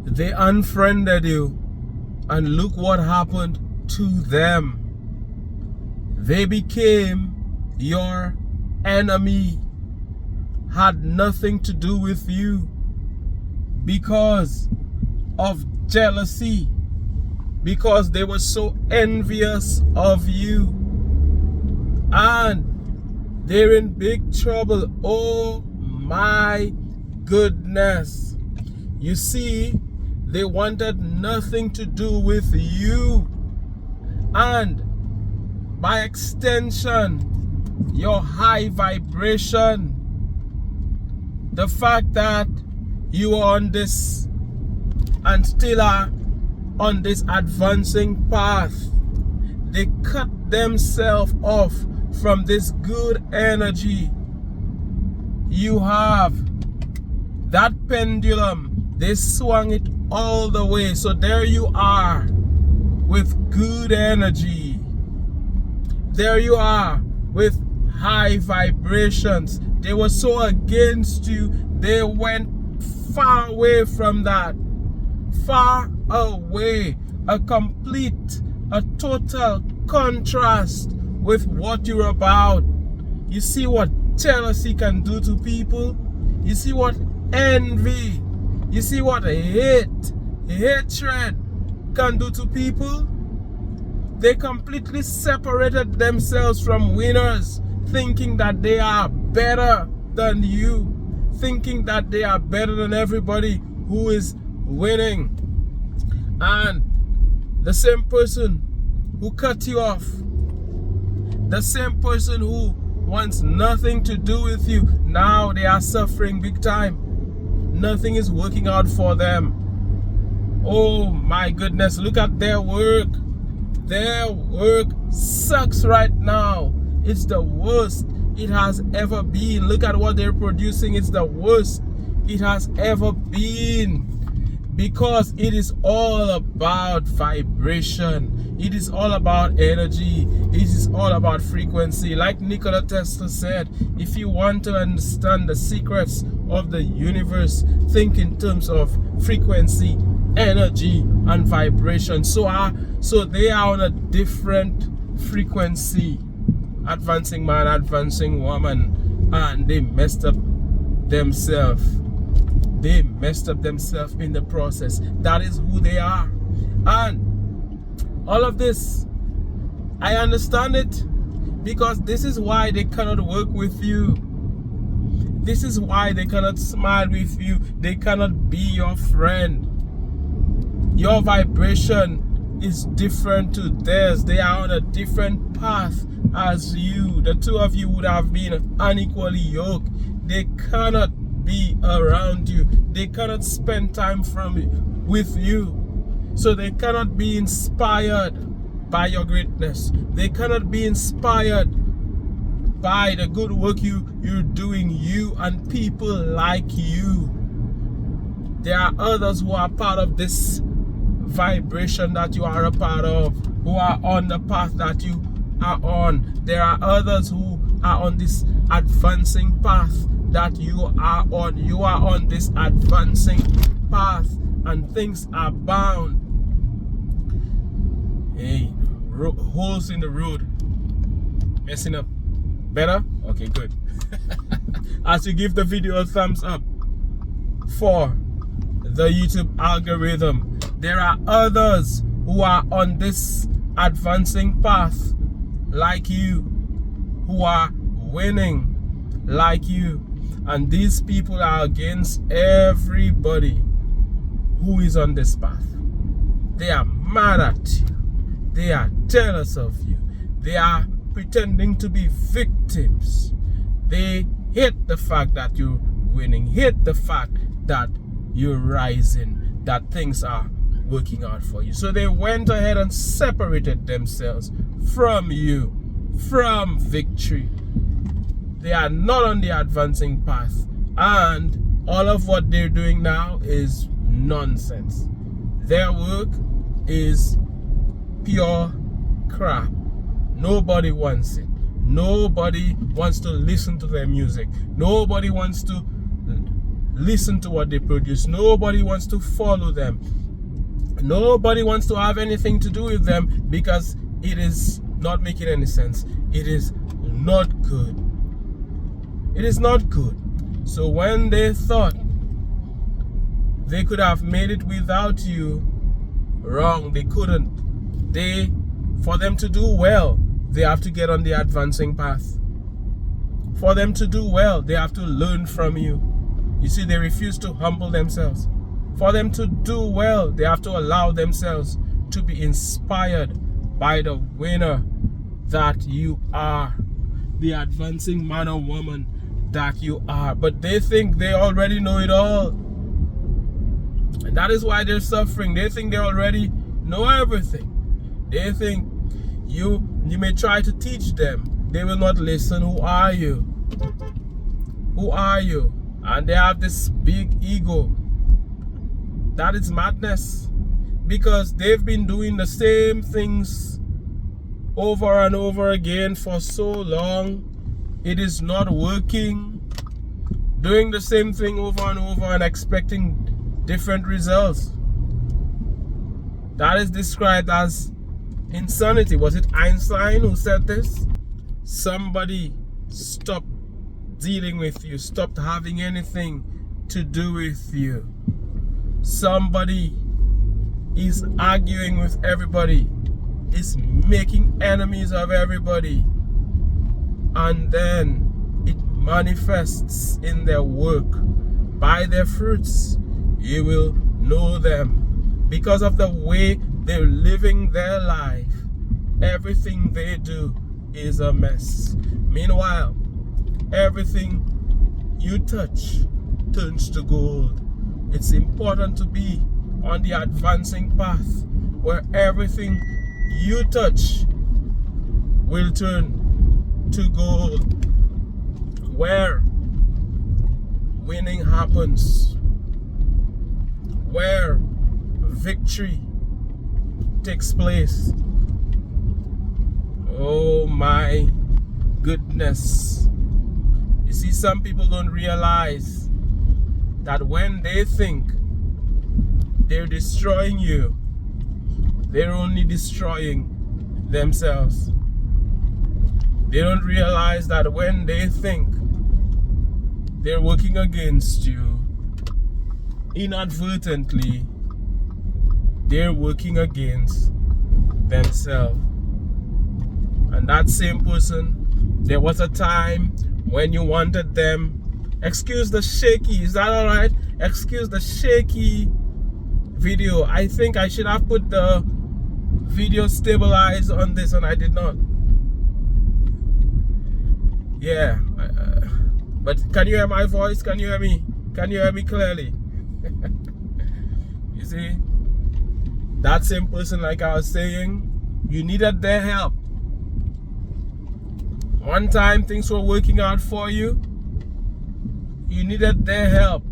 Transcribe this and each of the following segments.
They unfriended you, and look what happened to them. They became your enemy, had nothing to do with you because of jealousy, because they were so envious of you, and they're in big trouble. Oh my goodness. You see, they wanted nothing to do with you, and by extension, your high vibration, the fact that you are on this and still are on this advancing path, they cut themselves off from this good energy you have. That pendulum, they swung it all the way. So there you are with good energy. There you are with high vibrations. They were so against you, they went far away from that. Far away. A total contrast with what you're about. You see what jealousy can do to people? You see what envy, you see what hatred can do to people? They completely separated themselves from winners, thinking that they are better than you, thinking that they are better than everybody who is winning. And the same person who cut you off, the same person who wants nothing to do with you, now they are suffering big time. Nothing is working out for them. Oh my goodness, look at their work. Their work sucks right now. It's the worst it has ever been. Look at what they're producing. It's the worst it has ever been, because it is all about vibration. It is all about energy. It is all about frequency. Like Nikola Tesla said, if you want to understand the secrets of the universe, think in terms of frequency, energy, and vibration. So they are on a different frequency. Advancing man, advancing woman, and they messed up themselves. They messed up themselves in the process. That is who they are. And all of this, I understand it, because this is why they cannot work with you. This is why they cannot smile with you. They cannot be your friend. Your vibration is different to theirs. They are on a different path as you. The two of you would have been unequally yoked. They cannot be around you. They cannot spend time with you. So they cannot be inspired by your greatness. They cannot be inspired by the good work you're doing, you and people like you. There are others who are part of this vibration that you are a part of, who are on the path that you are on. There are others who are on this advancing path that you are on. You are on this advancing path, and things are bound. Hey, holes in the road. Messing up. Better? Okay, good. As you give the video a thumbs up for the YouTube algorithm, there are others who are on this advancing path like you, who are winning like you, and these people are against everybody who is on this path. They are mad at you. They are jealous of you. They are pretending to be victims. They hate the fact that you're winning, hate the fact that you're rising, that things are working out for you. So they went ahead and separated themselves from you, from victory. They are not on the advancing path, and all of what they're doing now is nonsense. Their work is pure crap. Nobody wants it. Nobody wants to listen to their music. Nobody wants to listen to what they produce. Nobody wants to follow them. Nobody wants to have anything to do with them because it is not making any sense. It is not good. It is not good. So when they thought they could have made it without you, wrong, they couldn't. For them to do well, they have to get on the advancing path. For them to do well, they have to learn from you. You see, they refuse to humble themselves. For them to do well, they have to allow themselves to be inspired by the winner that you are, the advancing man or woman that you are. But they think they already know it all. And that is why they're suffering. They think they already know everything. They think you may try to teach them. They will not listen. Who are you? Who are you? And they have this big ego. That is madness. Because they've been doing the same things over and over again for so long. It is not working. Doing the same thing over and over and expecting different results. That is described as insanity. Was it Einstein who said this? Somebody stopped dealing with you, stopped having anything to do with you. Somebody is arguing with everybody, is making enemies of everybody, and then it manifests in their work. By their fruits you will know them. Because of the way they're living their life, everything they do is a mess. Meanwhile, everything you touch turns to gold. It's important to be on the advancing path where everything you touch will turn to gold, where winning happens, where victory takes place. Oh my goodness. You see, some people don't realize that when they think they're destroying you, they're only destroying themselves. They don't realize that when they think they're working against you, inadvertently, they're working against themselves. And that same person, there was a time when you wanted them, excuse the shaky, is that alright? Excuse the shaky video. I think I should have put the video stabilized on this and I did not. Yeah, but can you hear my voice? Can you hear me? Can you hear me clearly? You see, that same person, like I was saying, you needed their help. One time things were working out for you, you needed their help.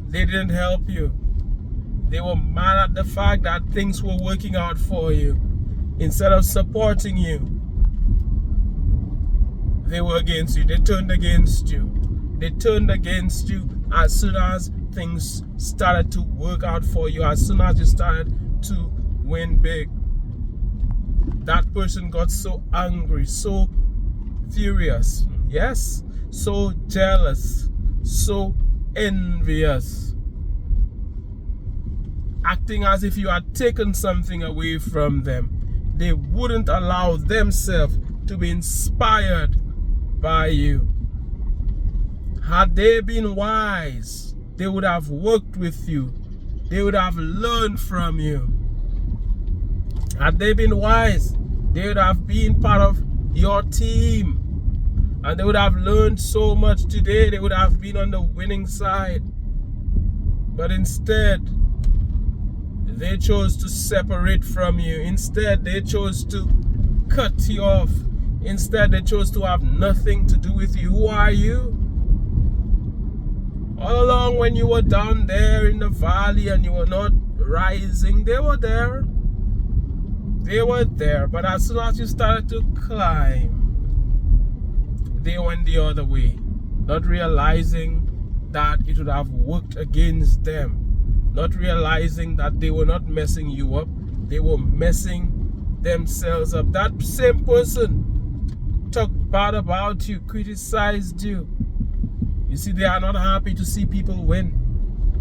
They didn't help you. They were mad at the fact that things were working out for you. Instead of supporting you, they were against you. They turned against you. They turned against you as soon as things started to work out for you, as soon as you started to win big. That person got so angry, so furious, yes, so jealous, so envious, acting as if you had taken something away from them. They wouldn't allow themselves to be inspired by you. Had they been wise, they would have worked with you. They would have learned from you. Had they been wise, they would have been part of your team. And they would have learned so much today. They would have been on the winning side. But instead, they chose to separate from you. Instead, they chose to cut you off. Instead, they chose to have nothing to do with you. Who are you? All along when you were down there in the valley and you were not rising, they were there. They were there. But as soon as you started to climb, they went the other way, not realizing that it would have worked against them, not realizing that they were not messing you up, they were messing themselves up. That same person talked bad about you, criticized you. You see, they are not happy to see people win.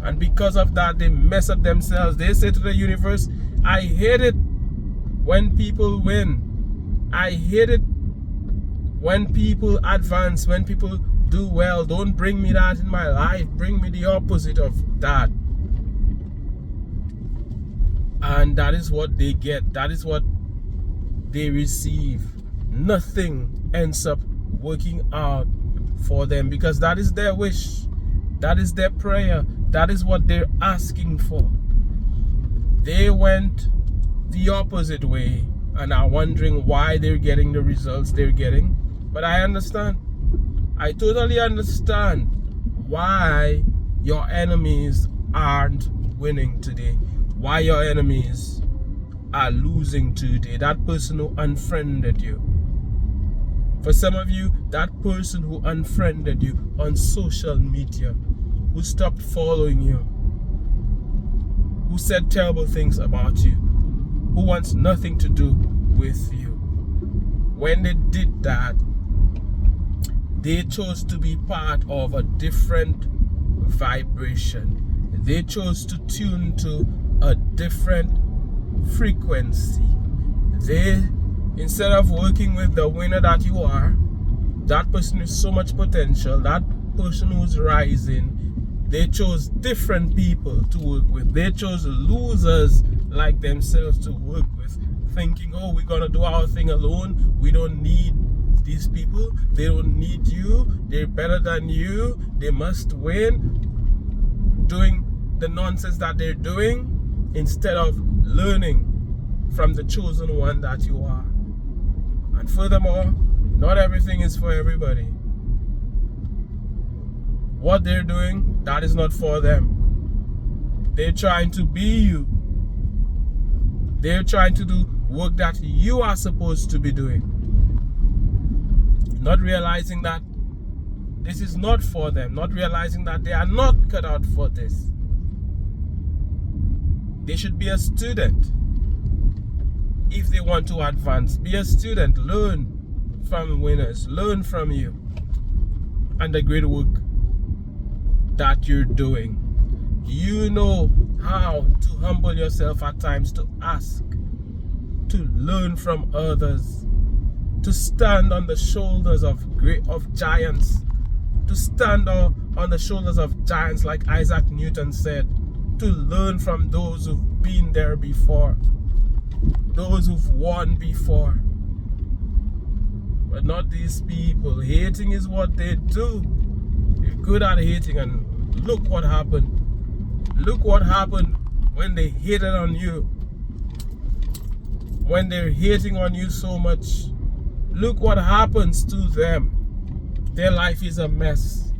And because of that, they mess up themselves. They say to the universe, I hate it when people win. I hate it when people advance, when people do well. Don't bring me that in my life. Bring me the opposite of that. And that is what they get. That is what they receive. Nothing ends up working out for them, because that is their wish. That is their prayer. That is what they're asking for. They went the opposite way and are wondering why they're getting the results they're getting. But I understand. I totally understand why your enemies aren't winning today. Why your enemies are losing today. That person who unfriended you. For some of you, that person who unfriended you on social media, who stopped following you, who said terrible things about you, who wants nothing to do with you. When they did that, they chose to be part of a different vibration. They chose to tune to a different frequency. They, instead of working with the winner that you are, that person with so much potential, that person who's rising, they chose different people to work with. They chose losers like themselves to work with, thinking, oh, we're gonna do our thing alone. We don't need these people. They don't need you. They're better than you. They must win. Doing the nonsense that they're doing instead of learning from the chosen one that you are. And furthermore, not everything is for everybody. What they're doing, that is not for them. They're trying to be you. They're trying to do work that you are supposed to be doing. Not realizing that this is not for them. Not realizing that they are not cut out for this. They should be a student. If they want to advance, be a student. Learn from winners. Learn from you and the great work that you're doing. You know how to humble yourself at times, to ask, to learn from others, to stand on the shoulders of giants, to stand on the shoulders of giants like Isaac Newton said, to learn from those who've been there before, those who've won before. But not these people. Hating is what they do. You're good at hating, and look what happened. Look what happened when they hated on you. When they're hating on you so much, look what happens to them. Their life is a mess.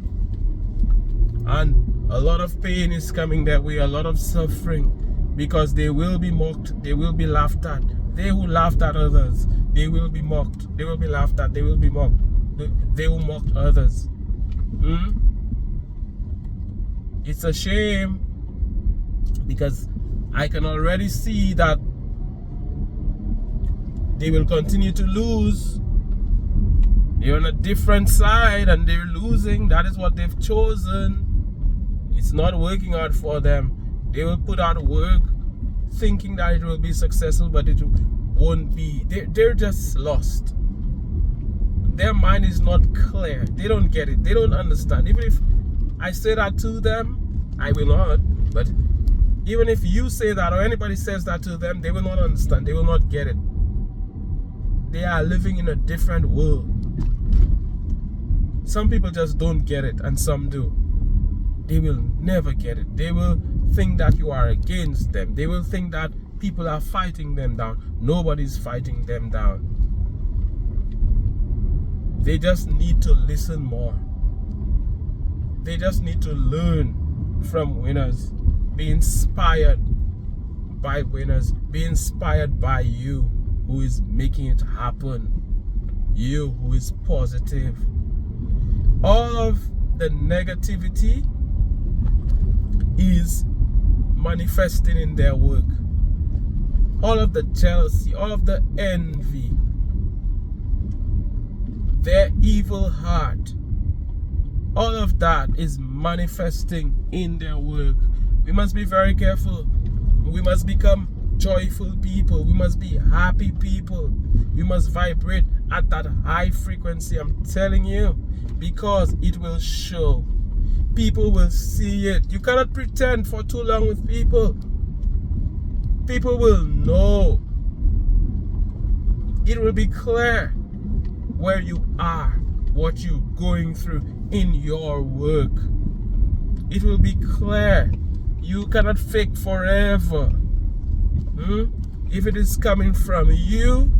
And a lot of pain is coming their way, a lot of suffering, because they will be mocked, they will be laughed at. They who laughed at others, they will be mocked, they will be laughed at, they will be mocked. They will mock others. It's a shame, because I can already see that they will continue to lose. They're on a different side and they're losing. That is what they've chosen. It's not working out for them. They will put out work thinking that it will be successful, but it won't be. They're just lost. Their mind is not clear. They don't get it. They don't understand. Even if I say that to them, I will not. But even if you say that or anybody says that to them, they will not understand. They will not get it. They are living in a different world. Some people just don't get it, and some do. They will never get it. They will think that you are against them. They will think that people are fighting them down. Nobody's fighting them down. They just need to listen more. They just need to learn from winners. Be inspired by winners. Be inspired by you who is making it happen. You who is positive. All of the negativity is manifesting in their work. All of the jealousy, all of the envy, their evil heart, all of that is manifesting in their work. We must be very careful. We must become joyful people. We must be happy people. We must vibrate at that high frequency, I'm telling you, because it will show. People will see it. You cannot pretend for too long with people. People will know. It will be clear where you are, what you're going through in your work. It will be clear. You cannot fake forever. If it is coming from you,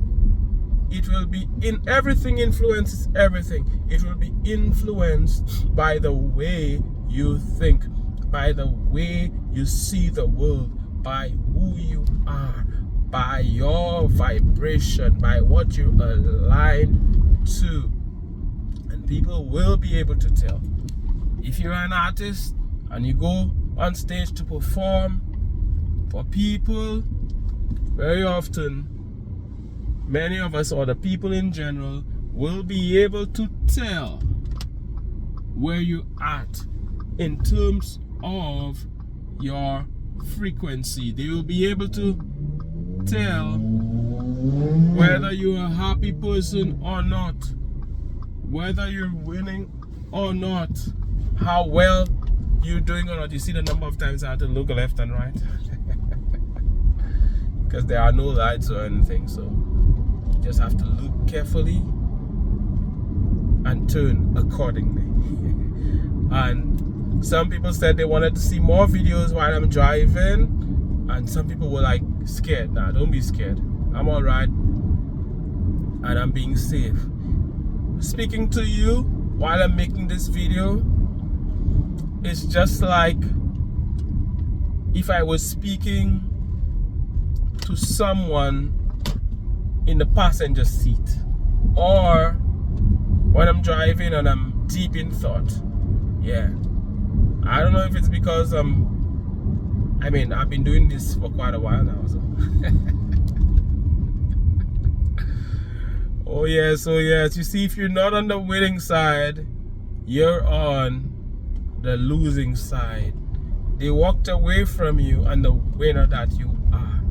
it will be in everything influences everything. It will be influenced by the way you think, by the way you see the world, by who you are, by your vibration, by what you align to. And people will be able to tell. If you're an artist and you go on stage to perform for people, very often many of us, or the people in general, will be able to tell where you're at in terms of your frequency. They will be able to tell whether you're a happy person or not, whether you're winning or not, how well you're doing or not. You see the number of times I had to look left and right because there are no lights or anything, so you just have to look carefully and turn accordingly. And some people said they wanted to see more videos while I'm driving, and some people were like scared. Nah, don't be scared. I'm all right and I'm being safe. Speaking to you while I'm making this video, it's just like if I was speaking to someone in the passenger seat, or when I'm driving and I'm deep in thought. Yeah, I don't know if it's because I've been doing this for quite a while now, so. Oh yes, you see, if you're not on the winning side, you're on the losing side. They walked away from you and the winner that you are.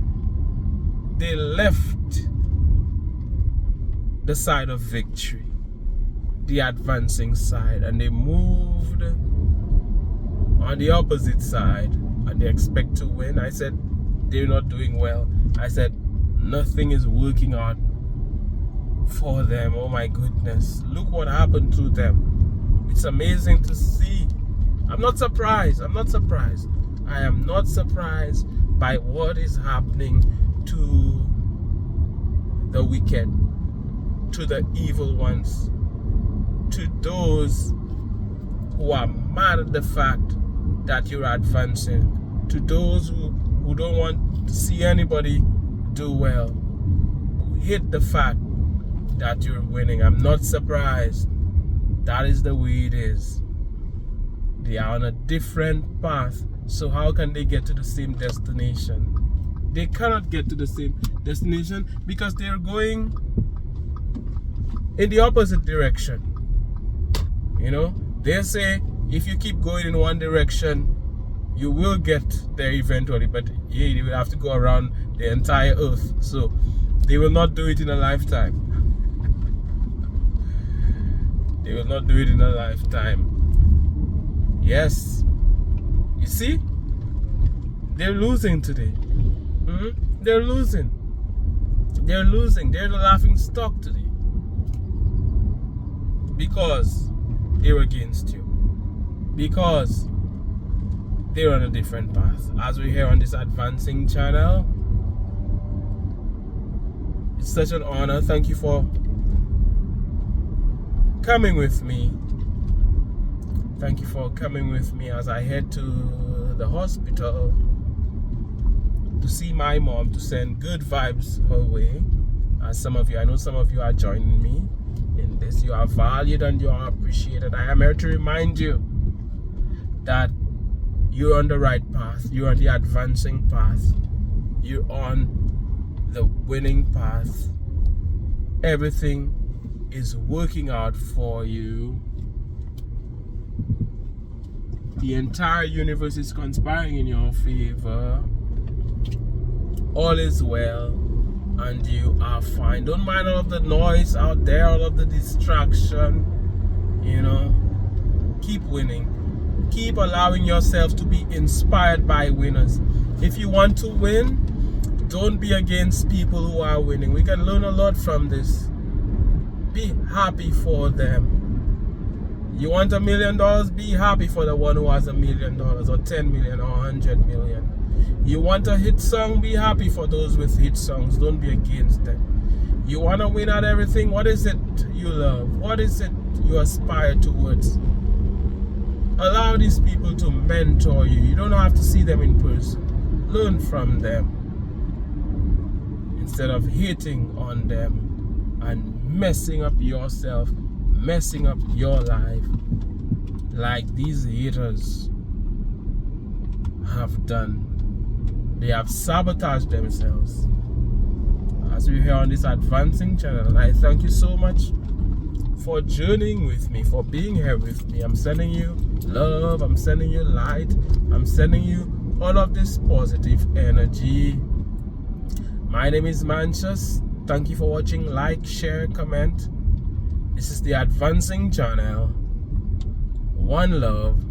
They left the side of victory, the advancing side, and they moved on the opposite side and they expect to win. I said they're not doing well. I said nothing is working out for them. Oh my goodness, look what happened to them. It's amazing to see. I'm not surprised. I am not surprised by what is happening to the wicked, to the evil ones, to those who are mad at the fact that you're advancing, to those who don't want to see anybody do well, who hate the fact that you're winning. I'm not surprised. That is the way it is. They are on a different path, so how can they get to the same destination? They cannot get to the same destination because they're going in the opposite direction. You know, they say if you keep going in one direction, you will get there eventually, but yeah, you will have to go around the entire earth. So they will not do it in a lifetime. They will not do it in a lifetime. Yes, you see, they're losing today. They're losing. They're the laughing stock today because they're against you, because they're on a different path. As we hear on this advancing channel, it's such an honor. Thank you for coming with me. Thank you for coming with me as I head to the hospital to see my mom, to send good vibes her way. As some of you, I know some of you are joining me. in this. You are valued and you are appreciated. I am here to remind you that you're on the right path. You're on the advancing path. You're on the winning path. Everything is working out for you. The entire universe is conspiring in your favor. All is well and you are fine. Don't mind all of the noise out there, all of the distraction. You know, keep winning. Keep allowing yourself to be inspired by winners. If you want to win, don't be against people who are winning. We can learn a lot from this. Be happy for them. You want $1 million? Be happy for the one who has $1 million or 10 million or 100 million. You want a hit song? Be happy for those with hit songs. Don't be against them. You want to win at everything? What is it you love? What is it you aspire towards? Allow these people to mentor you. You don't have to see them in person. Learn from them instead of hating on them and messing up yourself, messing up your life like these haters have done. They have sabotaged themselves. As we hear on this advancing channel, and I thank you so much for journeying with me, for being here with me. I'm sending you love, I'm sending you light, I'm sending you all of this positive energy. My name is Mantius. Thank you for watching. Like, share, comment. This is the advancing channel. One love.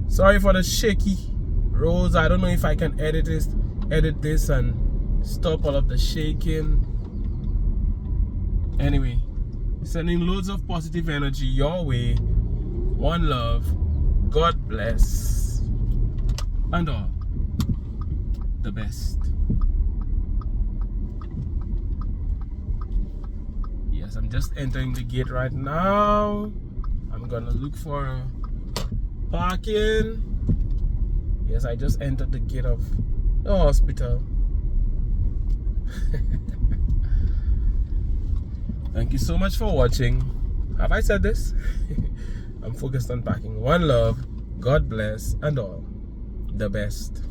Sorry for the shaky rolls. I don't know if I can edit this and stop all of the shaking. Anyway, sending loads of positive energy your way. One love. God bless. And all the best. Yes, I'm just entering the gate right now. I'm gonna look for parking. Yes, I just entered the gate of the hospital. Thank you so much for watching. Have I said this? I'm focused on packing. One love, God bless, and all the best.